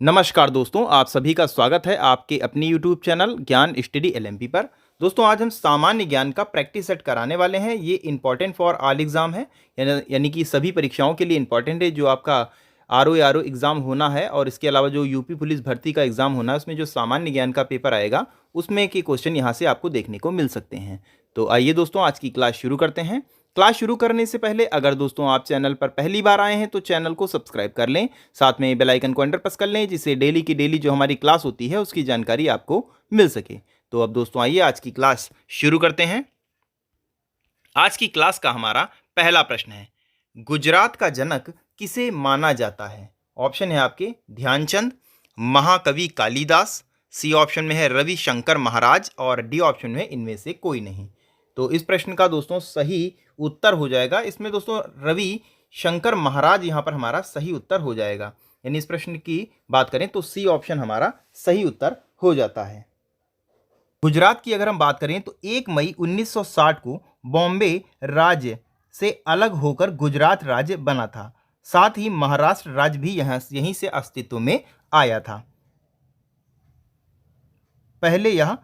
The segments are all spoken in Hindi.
नमस्कार दोस्तों, आप सभी का स्वागत है आपके अपनी यूट्यूब चैनल ज्ञान स्टडी एलएमपी पर। दोस्तों आज हम सामान्य ज्ञान का प्रैक्टिस सेट कराने वाले हैं। ये इंपॉर्टेंट फॉर ऑल एग्ज़ाम है, यानी कि सभी परीक्षाओं के लिए इंपॉर्टेंट है। जो आपका आरओ एग्ज़ाम होना है और इसके अलावा जो यूपी पुलिस भर्ती का एग्ज़ाम होना है, उसमें जो सामान्य ज्ञान का पेपर आएगा उसमें के क्वेश्चन यहाँ से आपको देखने को मिल सकते हैं। तो आइए दोस्तों आज की क्लास शुरू करते हैं। क्लास शुरू करने से पहले अगर दोस्तों आप चैनल पर पहली बार आए हैं तो चैनल को सब्सक्राइब कर लें, साथ में बेल आइकन को अंडर प्रेस कर लें, जिससे डेली की डेली जो हमारी क्लास होती है उसकी जानकारी आपको मिल सके। तो अब दोस्तों आइए आज की क्लास शुरू करते हैं। आज की क्लास का हमारा पहला प्रश्न है, गुजरात का जनक किसे माना जाता है? ऑप्शन है आपके ध्यानचंद, महाकवि कालिदास, सी ऑप्शन में है रविशंकर महाराज और डी ऑप्शन में इनमें से कोई नहीं। तो इस प्रश्न का दोस्तों सही उत्तर हो जाएगा, इसमें दोस्तों रवि शंकर महाराज यहाँ पर हमारा सही उत्तर हो जाएगा। यानी इस प्रश्न की बात करें तो सी ऑप्शन हमारा सही उत्तर हो जाता है। गुजरात की अगर हम बात करें तो 1 मई 1960 को बॉम्बे राज्य से अलग होकर गुजरात राज्य बना था। साथ ही महाराष्ट्र राज्य भी यहीं से अस्तित्व में आया था। पहले यह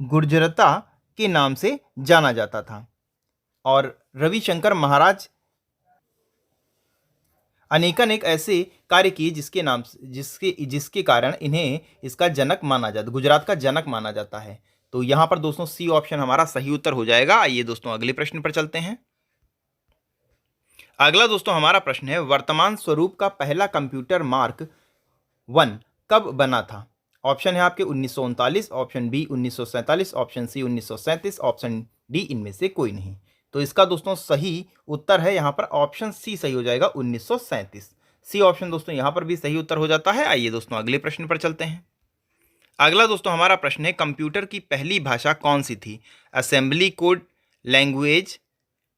गुर्जरता के नाम से जाना जाता था और रविशंकर महाराज अनेकानेक ऐसे कार्य किए जिसके कारण इन्हें इसका जनक माना जाता, गुजरात का जनक माना जाता है। तो यहां पर दोस्तों सी ऑप्शन हमारा सही उत्तर हो जाएगा। आइए दोस्तों अगले प्रश्न पर चलते हैं। अगला दोस्तों हमारा प्रश्न है, वर्तमान स्वरूप का पहला कंप्यूटर मार्क 1 कब बना था? ऑप्शन है आपके 1939, option B 1947, option C 1937, option D इनमें से कोई नहीं। तो इसका दोस्तों सही उत्तर है यहाँ पर ऑप्शन सी सही हो जाएगा 1937। सी ऑप्शन दोस्तों यहाँ पर भी सही उत्तर हो जाता है। आइए दोस्तों अगले प्रश्न पर चलते हैं। अगला दोस्तों हमारा प्रश्न है, कंप्यूटर की पहली भाषा कौन सी थी? Assembly code language,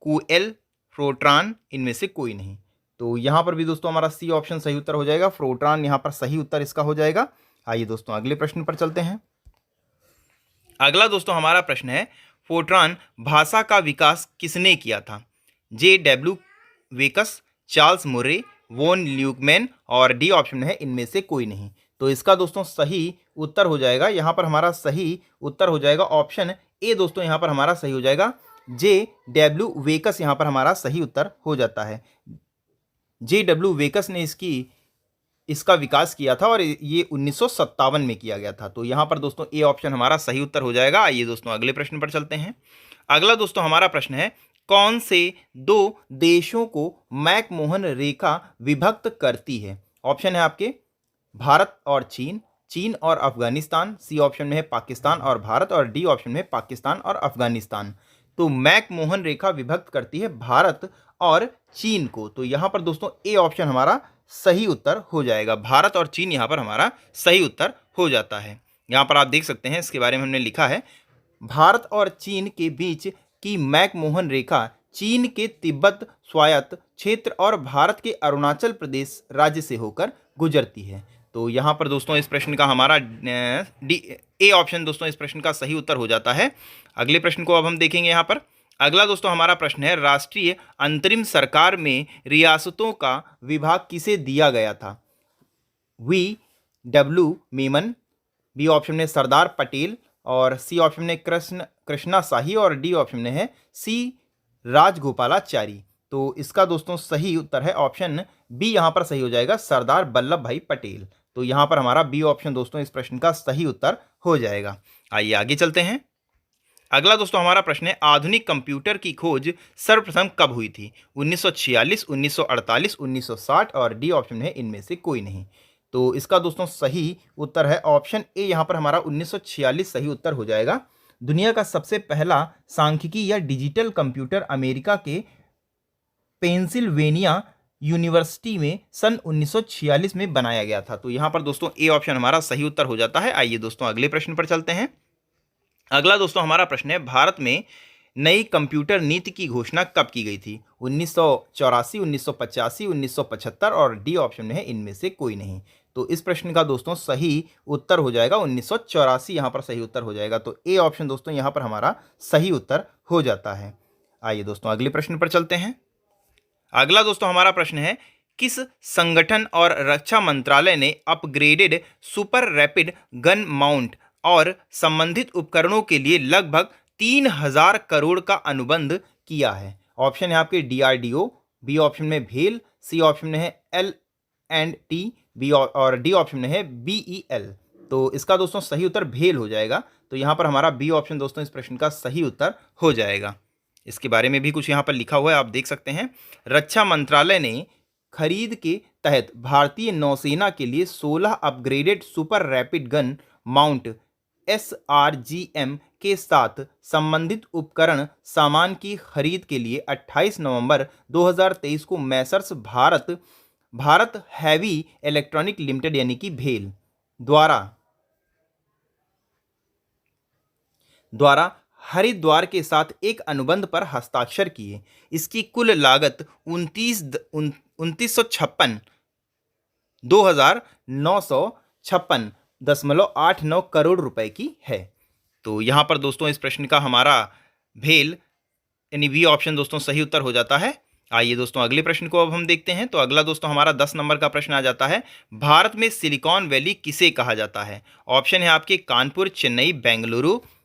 QL, Fortran, इनमें से कोई नहीं। तो यहाँ पर भी दोस्तों हमारा सी ऑप्शन सही उत्तर हो जाएगा, फोर्ट्रान यहाँ पर सही उत्तर इसका हो जाएगा। आइए दोस्तों अगले प्रश्न पर चलते हैं। अगला दोस्तों हमारा प्रश्न है, फोर्ट्रान भाषा का विकास किसने किया था? J.W. वेकस, चार्ल्स मुर्रे, वॉन ल्यूकमैन और डी ऑप्शन में है इनमें से कोई नहीं। तो इसका दोस्तों सही उत्तर हो जाएगा, यहाँ पर हमारा सही उत्तर हो जाएगा ऑप्शन ए। दोस्तों यहाँ पर हमारा सही हो जाएगा J.W. वेकस, यहाँ पर हमारा सही उत्तर हो जाता है। J.W. वेकस ने इसका विकास किया था और ये 1957 में किया गया था। तो यहाँ पर दोस्तों ए ऑप्शन हमारा सही उत्तर हो जाएगा। आइए दोस्तों अगले प्रश्न पर चलते हैं। अगला दोस्तों हमारा प्रश्न है, कौन से दो देशों को मैकमोहन रेखा विभक्त करती है? ऑप्शन है आपके भारत और चीन, चीन और अफगानिस्तान, सी ऑप्शन में है पाकिस्तान और भारत और डी ऑप्शन में पाकिस्तान और अफगानिस्तान। तो मैकमोहन रेखा विभक्त करती है भारत और चीन को। तो यहाँ पर दोस्तों ए ऑप्शन हमारा सही उत्तर हो जाएगा, भारत और चीन यहाँ पर हमारा सही उत्तर हो जाता है। यहाँ पर आप देख सकते हैं इसके बारे में हमने लिखा है, भारत और चीन के बीच की मैकमोहन रेखा चीन के तिब्बत स्वायत्त क्षेत्र और भारत के अरुणाचल प्रदेश राज्य से होकर गुजरती है। तो यहाँ पर दोस्तों इस प्रश्न का हमारा ए ऑप्शन दोस्तों इस प्रश्न का सही उत्तर हो जाता है। अगले प्रश्न को अब हम देखेंगे। यहाँ पर अगला दोस्तों हमारा प्रश्न है, राष्ट्रीय अंतरिम सरकार में रियासतों का विभाग किसे दिया गया था? V.W. मेमन, बी ऑप्शन में सरदार पटेल और सी ऑप्शन में कृष्णा शाही और डी ऑप्शन में है सी राजगोपालाचारी। तो इसका दोस्तों सही उत्तर है ऑप्शन बी, यहाँ पर सही हो जाएगा सरदार वल्लभ भाई पटेल। तो यहाँ पर हमारा बी ऑप्शन दोस्तों इस प्रश्न का सही उत्तर हो जाएगा। आइए आगे चलते हैं। अगला दोस्तों हमारा प्रश्न है, आधुनिक कंप्यूटर की खोज सर्वप्रथम कब हुई थी? 1946, 1948, 1960 और डी ऑप्शन में है इनमें से कोई नहीं। तो इसका दोस्तों सही उत्तर है ऑप्शन ए, यहाँ पर हमारा 1946 सही उत्तर हो जाएगा। दुनिया का सबसे पहला सांख्यिकी या डिजिटल कंप्यूटर अमेरिका के पेंसिल्वेनिया यूनिवर्सिटी में सन 1946 में बनाया गया था। तो यहाँ पर दोस्तों ए ऑप्शन हमारा सही उत्तर हो जाता है। आइए दोस्तों अगले प्रश्न पर चलते हैं। अगला दोस्तों हमारा प्रश्न है, भारत में नई कंप्यूटर नीति की घोषणा कब की गई थी? 1984, 1985, 1975 और डी ऑप्शन में है इनमें से कोई नहीं। तो इस प्रश्न का दोस्तों सही उत्तर हो जाएगा 1984, यहाँ पर सही उत्तर हो जाएगा। तो ए ऑप्शन दोस्तों यहाँ पर हमारा सही उत्तर हो जाता है। आइए दोस्तों अगले प्रश्न पर चलते हैं। अगला दोस्तों हमारा प्रश्न है, किस संगठन और रक्षा मंत्रालय ने upgraded super rapid gun mount और संबंधित उपकरणों के लिए लगभग 3000 करोड़ का अनुबंध किया है? ऑप्शन है आपके DRDO, बी ऑप्शन में भेल, सी ऑप्शन में है L&T, बी और डी ऑप्शन में है BEL। तो इसका दोस्तों सही उत्तर भेल हो जाएगा। तो यहाँ पर हमारा बी ऑप्शन दोस्तों इस प्रश्न का सही उत्तर हो जाएगा। इसके बारे में भी कुछ यहाँ पर लिखा हुआ है, आप देख सकते हैं। रक्षा मंत्रालय ने खरीद के तहत भारतीय नौसेना के लिए 16 upgraded super rapid gun mount SRGM के साथ संबंधित उपकरण सामान की खरीद के लिए 28 नवंबर 2023 को Messrs Bharat heavy electronic limited यानी कि भेल द्वारा हरिद्वार के साथ एक अनुबंध पर हस्ताक्षर किए। इसकी कुल लागत 29,956.89 करोड़ रुपए की है। तो यहाँ पर दोस्तों इस प्रश्न का हमारा भेल यानी बी ऑप्शन दोस्तों सही उत्तर हो जाता है। आइए दोस्तों अगले प्रश्न को अब हम देखते हैं। तो अगला दोस्तों हमारा 10 नंबर का प्रश्न आ जाता है। भारत में सिलिकॉन वैली किसे कहा जाता है? ऑप्शन है आपके कानपुर, चेन्नई,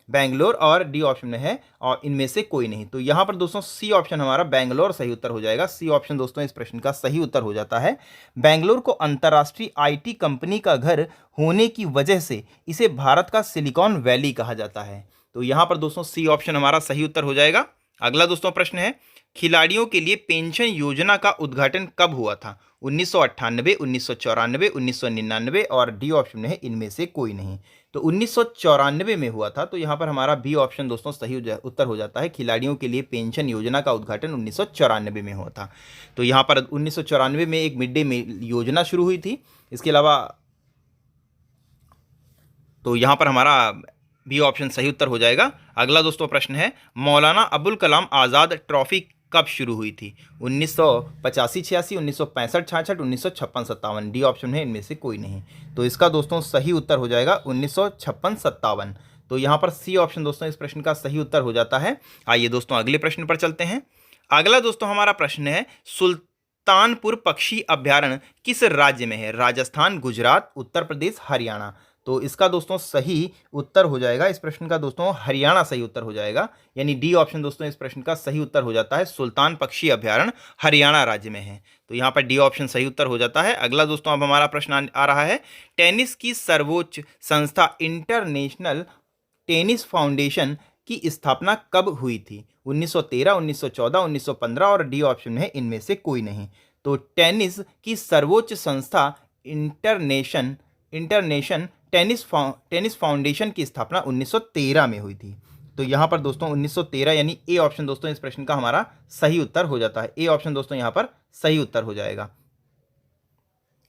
बैंगलोर और डी ऑप्शन में है और इनमें से कोई नहीं। तो यहाँ पर दोस्तों सी ऑप्शन हमारा बैंगलोर सही उत्तर हो जाएगा। सी ऑप्शन दोस्तों इस प्रश्न का सही उत्तर हो जाता है। बैंगलोर को अंतर्राष्ट्रीय IT कंपनी का घर होने की वजह से इसे भारत का सिलिकॉन वैली कहा जाता है। तो यहाँ पर दोस्तों सी ऑप्शन हमारा सही उत्तर हो जाएगा। अगला दोस्तों प्रश्न है, खिलाड़ियों के लिए पेंशन योजना का उद्घाटन कब हुआ था? 1998, 1994, 1999 और डी ऑप्शन में है इनमें से कोई नहीं। तो 1994 में हुआ था। तो यहाँ पर हमारा बी ऑप्शन दोस्तों सही उत्तर हो जाता है। खिलाड़ियों के लिए पेंशन योजना का उद्घाटन 1994 में हुआ था। तो यहाँ पर 1994 में एक मिड डे मील योजना शुरू हुई थी। इसके अलावा तो यहाँ पर हमारा बी ऑप्शन सही उत्तर हो जाएगा। अगला दोस्तों प्रश्न है, मौलाना अबुल कलाम आज़ाद ट्रॉफी कब शुरू हुई थी? 1985-86, 1965-66, 1956-57। डी ऑप्शन है इनमें से कोई नहीं। तो इसका दोस्तों सही उत्तर हो जाएगा 1956-57। तो यहाँ पर सी ऑप्शन दोस्तों इस प्रश्न का सही उत्तर हो जाता है। आइए दोस्तों अगले प्रश्न पर चलते हैं। अगला दोस्तों हमारा प्रश्न है, सुल्तानपुर पक्षी अभ्यारण्य किस राज्य में है? राजस्थान, गुजरात, उत्तर प्रदेश, हरियाणा। तो इसका दोस्तों सही उत्तर हो जाएगा, इस प्रश्न का दोस्तों हरियाणा सही उत्तर हो जाएगा। यानी डी ऑप्शन दोस्तों इस प्रश्न का सही उत्तर हो जाता है। सुल्तान पक्षी अभ्यारण्य हरियाणा राज्य में है। तो यहाँ पर डी ऑप्शन सही उत्तर हो जाता है। अगला दोस्तों अब हमारा प्रश्न आ रहा है, टेनिस की सर्वोच्च संस्था इंटरनेशनल टेनिस फाउंडेशन की स्थापना कब हुई थी? 1913, 1914, 1915 और डी ऑप्शन है इनमें से कोई नहीं। तो टेनिस की सर्वोच्च संस्था इंटरनेशन टेनिस फाउंडेशन की स्थापना 1913 में हुई थी। तो यहाँ पर दोस्तों 1913 यानी ए ऑप्शन दोस्तों इस प्रश्न का हमारा सही उत्तर हो जाता है। ए ऑप्शन दोस्तों यहाँ पर सही उत्तर हो जाएगा।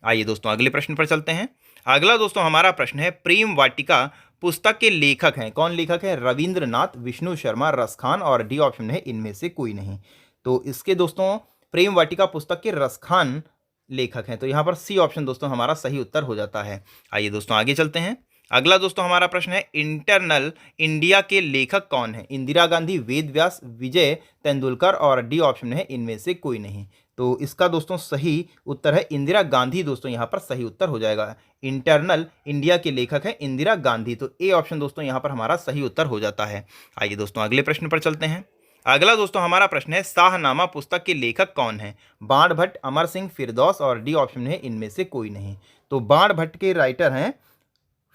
आइए दोस्तों अगले प्रश्न पर चलते हैं। अगला दोस्तों हमारा प्रश्न है, प्रेम वाटिका पुस्तक के लेखक हैं, कौन लेखक है? रविंद्रनाथ, विष्णु शर्मा, रसखान और डी ऑप्शन है इनमें से कोई नहीं। तो इसके दोस्तों प्रेम वाटिका पुस्तक के रसखान लेखक हैं। तो यहाँ पर सी ऑप्शन दोस्तों हमारा सही उत्तर हो जाता है। आइए दोस्तों आगे चलते हैं। अगला दोस्तों हमारा प्रश्न है, इंटरनल इंडिया के लेखक कौन है? इंदिरा गांधी, वेद व्यास, विजय तेंदुलकर और डी ऑप्शन है इनमें से कोई नहीं। तो इसका दोस्तों सही उत्तर है इंदिरा गांधी। दोस्तों यहाँ पर सही उत्तर हो जाएगा। इंटरनल इंडिया के लेखक है इंदिरा गांधी। तो ए ऑप्शन दोस्तों यहाँ पर हमारा सही उत्तर हो जाता है। आइए दोस्तों अगले प्रश्न पर चलते हैं। अगला दोस्तों हमारा प्रश्न है, शाहनामा पुस्तक के लेखक कौन है? बाण भट्ट, अमर सिंह, फिरदौस और डी ऑप्शन है इनमें से कोई नहीं। तो बाण भट्ट के राइटर हैं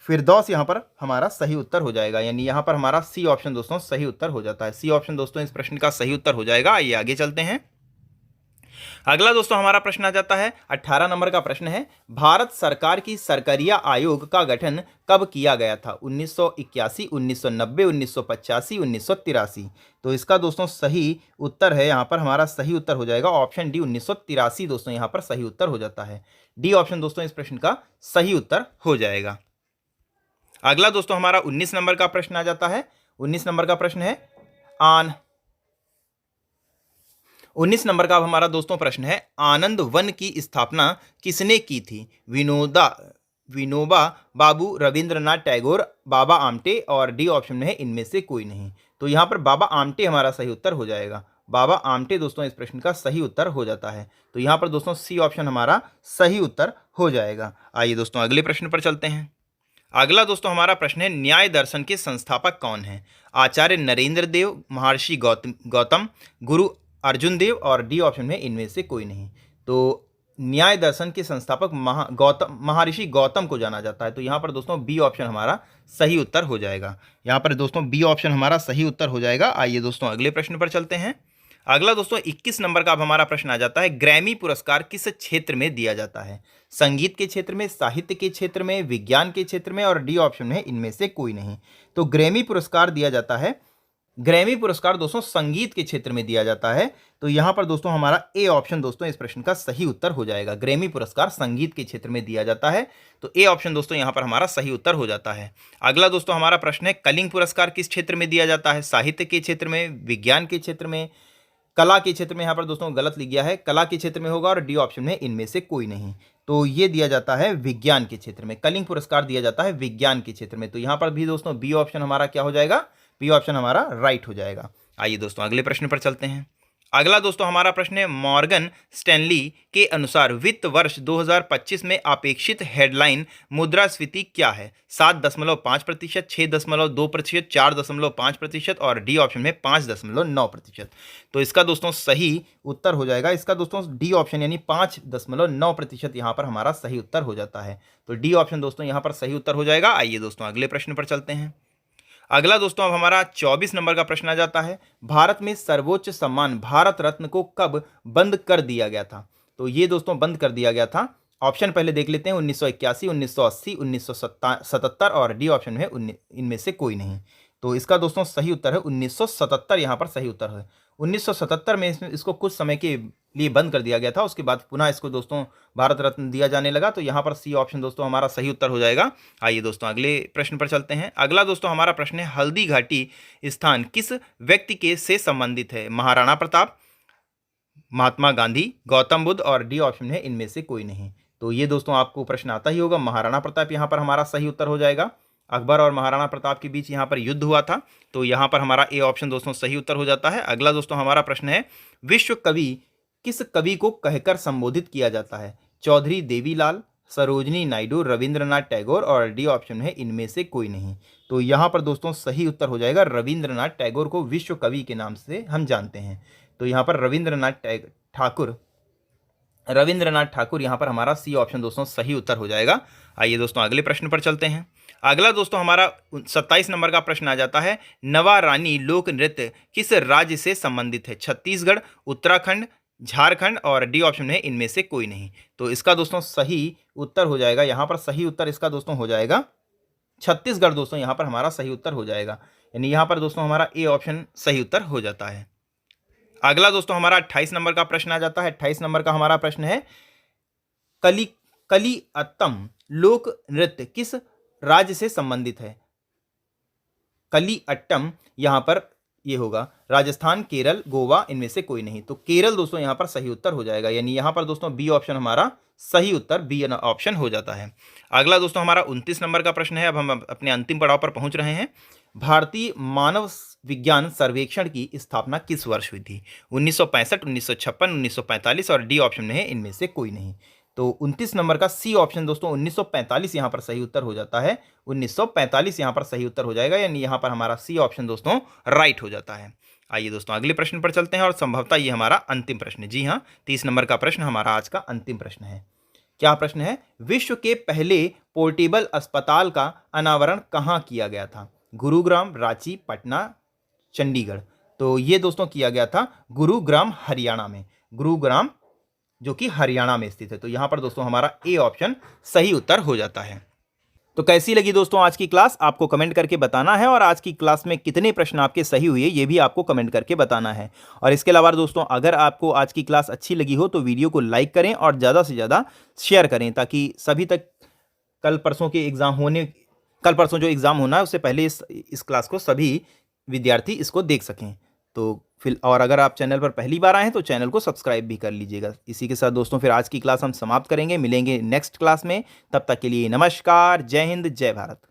फिरदौस, यहाँ पर हमारा सही उत्तर हो जाएगा। यानी यहाँ पर हमारा सी ऑप्शन दोस्तों सही उत्तर हो जाता है। सी ऑप्शन दोस्तों इस प्रश्न का सही उत्तर हो जाएगा। आइए आगे चलते हैं। अगला दोस्तों हमारा प्रश्न आ जाता है, 18 नंबर का प्रश्न है, भारत सरकार की सरकरिया आयोग का गठन कब किया गया था? 1981, 1990, 1985, 1983। तो इसका दोस्तों सही उत्तर है, यहाँ पर हमारा सही उत्तर हो जाएगा ऑप्शन डी 1983। दोस्तों यहाँ पर सही उत्तर हो जाता है। डी ऑप्शन दोस्तों इस प्रश्न का सही उत्तर हो जाएगा। अगला दोस्तों हमारा 19 नंबर का प्रश्न आ जाता है। 19 नंबर का प्रश्न है, 19 नंबर का अब हमारा दोस्तों प्रश्न है, आनंद वन की स्थापना किसने की थी? विनोबा बाबू, रविंद्रनाथ टैगोर, बाबा आमटे और डी ऑप्शन में है इनमें से कोई नहीं। तो यहाँ पर बाबा आमटे हमारा सही उत्तर हो जाएगा। बाबा आमटे दोस्तों इस प्रश्न का सही उत्तर हो जाता है। तो यहाँ पर दोस्तों सी ऑप्शन हमारा सही उत्तर हो जाएगा। आइए दोस्तों अगले प्रश्न पर चलते हैं। अगला दोस्तों हमारा प्रश्न है, न्याय दर्शन के संस्थापक कौन हैं? आचार्य नरेंद्र देव, महर्षि गौतम, गुरु अर्जुन देव और डी ऑप्शन में इनमें से कोई नहीं। तो न्याय दर्शन के संस्थापक महर्षि गौतम को जाना जाता है। तो यहाँ पर दोस्तों बी ऑप्शन हमारा सही उत्तर हो जाएगा। यहाँ पर दोस्तों बी ऑप्शन हमारा सही उत्तर हो जाएगा। आइए दोस्तों अगले प्रश्न पर चलते हैं। अगला दोस्तों 21 नंबर का अब हमारा प्रश्न आ जाता है, ग्रैमी पुरस्कार किस क्षेत्र में दिया जाता है? संगीत के क्षेत्र में, साहित्य के क्षेत्र में, विज्ञान के क्षेत्र में और डी ऑप्शन है इनमें से कोई नहीं। तो ग्रैमी पुरस्कार दिया जाता है, ग्रैमी पुरस्कार दोस्तों संगीत के क्षेत्र में दिया जाता है। तो यहाँ पर दोस्तों हमारा ए ऑप्शन दोस्तों इस प्रश्न का सही उत्तर हो जाएगा। ग्रैमी पुरस्कार संगीत के क्षेत्र में दिया जाता है। तो ए ऑप्शन दोस्तों यहाँ पर हमारा सही उत्तर हो जाता है। अगला दोस्तों हमारा प्रश्न है, कलिंग पुरस्कार किस क्षेत्र में दिया जाता है? साहित्य के क्षेत्र में, विज्ञान के क्षेत्र में, कला के क्षेत्र में। यहाँ पर दोस्तों गलत लिख गया है, कला के क्षेत्र में होगा और डी ऑप्शन में इनमें से कोई नहीं। तो ये दिया जाता है विज्ञान के क्षेत्र में, कलिंग पुरस्कार दिया जाता है विज्ञान के क्षेत्र में। तो यहाँ पर भी दोस्तों बी ऑप्शन हमारा क्या हो जाएगा? बी ऑप्शन हमारा राइट हो जाएगा। आइए दोस्तों अगले प्रश्न पर चलते हैं। अगला दोस्तों हमारा प्रश्न है, मॉर्गन स्टैनली के अनुसार वित्त वर्ष 2025 में अपेक्षित हेडलाइन मुद्रास्फीति क्या है? 7.5%, 6.2%, 4.5% और डी ऑप्शन में 5.9%। तो इसका दोस्तों सही उत्तर हो जाएगा, इसका दोस्तों डी ऑप्शन यानी 5.9% यहाँ पर हमारा सही उत्तर हो जाता है। तो डी ऑप्शन दोस्तों यहाँ पर सही उत्तर हो जाएगा। आइए दोस्तों अगले प्रश्न पर चलते हैं। अगला दोस्तों अब हमारा 24 नंबर का प्रश्न आ जाता है, भारत में सर्वोच्च सम्मान भारत रत्न को कब बंद कर दिया गया था? तो ये दोस्तों बंद कर दिया गया था। ऑप्शन पहले देख लेते हैं, 1981, 1980, 1977 और डी ऑप्शन है इनमें से कोई नहीं। तो इसका दोस्तों सही उत्तर है 1977, यहाँ पर सही उत्तर है। 1977 में इसको कुछ समय के लिए बंद कर दिया गया था, उसके बाद पुनः इसको दोस्तों भारत रत्न दिया जाने लगा। तो यहाँ पर सी ऑप्शन दोस्तों हमारा सही उत्तर हो जाएगा। आइए दोस्तों अगले प्रश्न पर चलते हैं। अगला दोस्तों हमारा प्रश्न है, हल्दी घाटी स्थान किस व्यक्ति के से संबंधित है? महाराणा प्रताप, महात्मा गांधी, गौतम बुद्ध और डी ऑप्शन है इनमें से कोई नहीं। तो ये दोस्तों आपको प्रश्न आता ही होगा, महाराणा प्रताप यहाँ पर हमारा सही उत्तर हो जाएगा। अकबर और महाराणा प्रताप के बीच यहाँ पर युद्ध हुआ था। तो यहाँ पर हमारा ए ऑप्शन दोस्तों सही उत्तर हो जाता है। अगला दोस्तों हमारा प्रश्न है, विश्व कवि किस कवि को कहकर संबोधित किया जाता है? चौधरी देवीलाल, सरोजनी नायडू, रविंद्रनाथ टैगोर और डी ऑप्शन है इनमें से कोई नहीं। तो यहाँ पर दोस्तों सही उत्तर हो जाएगा, रविंद्रनाथ टैगोर को विश्व कवि के नाम से हम जानते हैं। तो यहाँ पर रविंद्रनाथ ठाकुर यहाँ पर हमारा सी ऑप्शन दोस्तों सही उत्तर हो जाएगा। आइए दोस्तों अगले प्रश्न पर चलते हैं। अगला दोस्तों हमारा 27 नंबर का प्रश्न आ जाता है, नवा रानी लोक नृत्य किस राज्य से संबंधित है? छत्तीसगढ़, उत्तराखंड, झारखंड और डी ऑप्शन है इनमें से कोई नहीं। तो इसका दोस्तों सही उत्तर हो जाएगा, यहाँ पर सही उत्तर इसका दोस्तों हो जाएगा छत्तीसगढ़। दोस्तों यहाँ पर हमारा सही उत्तर हो जाएगा, यानी यहाँ पर दोस्तों हमारा ए ऑप्शन सही उत्तर हो जाता है। अगला दोस्तों हमारा 28 नंबर का प्रश्न आ जाता है। 28 नंबर का हमारा प्रश्न है, कलिअत्तम लोक नृत्य किस राज्य से संबंधित है? कलिअट्टम यहाँ पर ये होगा राजस्थान, केरल, गोवा, इनमें से कोई नहीं। तो केरल दोस्तों यहाँ पर सही उत्तर हो जाएगा, यानी यहाँ पर दोस्तों बी ऑप्शन हमारा सही उत्तर बी ऑप्शन हो जाता है। अगला दोस्तों हमारा 29 नंबर का प्रश्न है। अब हम अपने अंतिम पड़ाव पर पहुंच रहे हैं। भारतीय मानव विज्ञान सर्वेक्षण की स्थापना किस वर्ष हुई थी? 1965, 1956, 1945 और डी ऑप्शन में है इनमें से कोई नहीं। तो 29 नंबर का सी ऑप्शन दोस्तों 1945 यहाँ पर सही उत्तर हो जाता है। 1945 यहाँ पर सही उत्तर हो जाएगा, यानी यहाँ पर हमारा सी ऑप्शन दोस्तों राइट हो जाता है। आइए दोस्तों अगले प्रश्न पर चलते हैं और संभवतः ये हमारा अंतिम प्रश्न है। जी हाँ, 30 नंबर का प्रश्न हमारा आज का अंतिम प्रश्न है। क्या प्रश्न है? विश्व के पहले पोर्टेबल अस्पताल का अनावरण कहाँ किया गया था? गुरुग्राम, रांची, पटना, चंडीगढ़। तो ये दोस्तों किया गया था गुरुग्राम, हरियाणा में। गुरुग्राम जो कि हरियाणा में स्थित है। तो यहाँ पर दोस्तों हमारा ए ऑप्शन सही उत्तर हो जाता है। तो कैसी लगी दोस्तों आज की क्लास, आपको कमेंट करके बताना है। और आज की क्लास में कितने प्रश्न आपके सही हुए ये भी आपको कमेंट करके बताना है। और इसके अलावा दोस्तों अगर आपको आज की क्लास अच्छी लगी हो तो वीडियो को लाइक करें और ज़्यादा से ज़्यादा शेयर करें, ताकि सभी तक कल परसों जो एग्ज़ाम होना है उससे पहले इस क्लास को सभी विद्यार्थी इसको देख सकें। तो फिर और अगर आप चैनल पर पहली बार आए हैं तो चैनल को सब्सक्राइब भी कर लीजिएगा। इसी के साथ दोस्तों फिर आज की क्लास हम समाप्त करेंगे, मिलेंगे नेक्स्ट क्लास में। तब तक के लिए नमस्कार, जय हिंद, जय भारत।